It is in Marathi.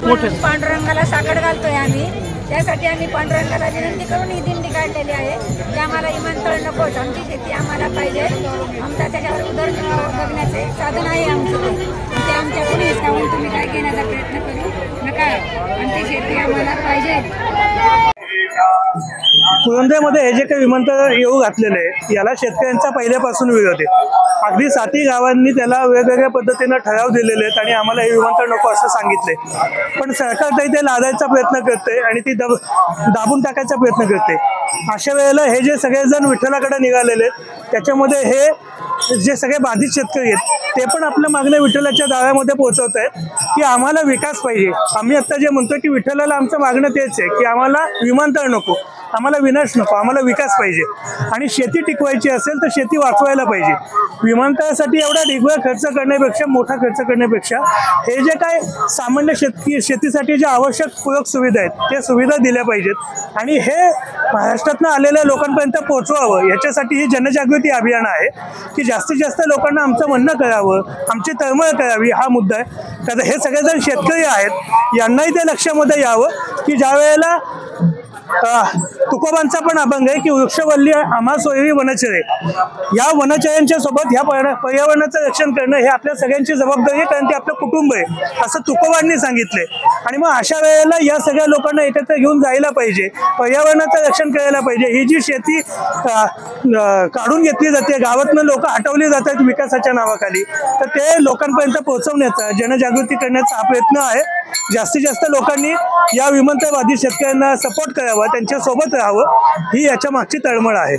म्हणून पांडुरंगाला साखर घालतोय आम्ही। त्यासाठी आम्ही पांडुरंगाला विनंती करून ही दिंडी काढलेली आहे की आम्हाला विमानतळ नकोच, आमची शेती आम्हाला पाहिजे, आमचा त्याच्यावर उदरनिर्वाह जगण्याचे साधन आहे आमचं ते आमच्या कुणी हिसकावून तुम्ही काय घेण्याचा प्रयत्न करू नका, आमची शेती आम्हाला पाहिजे। पुरंदरमध्ये हे जे काही विमानतळ येऊ घातलेले आहे याला शेतकऱ्यांचा पहिल्यापासून विरोध आहे। अगदी 7 गावांनी त्याला वेगवेगळ्या पद्धतीने ठराव दिलेले आहेत आणि आम्हाला हे विमानतळ नको असं सांगितले, पण सरकार तरी ते लादायचा प्रयत्न करते आणि ती दाबून टाकायचा प्रयत्न करते। अशा वेळेला हे जे सगळेजण विठ्ठलाकडे निघालेले आहेत त्याच्यामध्ये हे जे सगळे बाधित शेतकरी आहेत ते पण आपल्या मागण्या विठ्ठलाच्या दाव्यामध्ये पोहोचवत आहेत की आम्हाला विकास पाहिजे। आम्ही आता जे म्हणतो की विठ्ठलाला आमचं मागणं तेच आहे की आम्हाला विमानतळ नको, आम्हाला विनाश नको, आम्हाला विकास पाहिजे आणि शेती टिकवायची असेल तर शेती वाचवायला पाहिजे। विमानतळासाठी एवढा ढिगभर खर्च करण्यापेक्षा, मोठा खर्च करण्यापेक्षा हे जे काय सामान्य शेतीसाठी ज्या आवश्यक पूरक सुविधा आहेत त्या सुविधा दिल्या पाहिजेत आणि हे महाराष्ट्रातून आलेल्या लोकांपर्यंत पोहोचवावं। याच्यासाठी ही जनजागृती अभियान आहे की जास्तीत जास्त लोकांना आमचं म्हणणं करावं, आमची तळमळ करावी, हा मुद्दा आहे। तर हे सगळेजण शेतकरी आहेत, यांनाही ते लक्षामध्ये यावं की ज्या वेळेला तुकोबांचा पण अभंग आहे की वृक्षवल्ली आम्हा सोयरी वनचरे, या वनचऱ्यांच्या सोबत ह्या पर्यावरणाचं रक्षण करणं हे आपल्या सगळ्यांची जबाबदारी आहे, कारण ते आपलं कुटुंब आहे असं तुकोबांनी सांगितले। आणि मग अशा वेळेला या सगळ्या लोकांना एकत्र घेऊन जायला पाहिजे, पर्यावरणाचं रक्षण करायला पाहिजे। ही जी शेती काढून घेतली जाते, गावातनं लोक हटवली जातात विकासाच्या नावाखाली, तर ते लोकांपर्यंत पोहोचवण्याचा, जनजागृती करण्याचा हा प्रयत्न आहे। जास्तीत जास्त लोकांनी या विमानतळवादी शेतकऱ्यांना सपोर्ट करावा, त्यांच्या सोबत राहावं, ही याच्या मागची तळमळ आहे।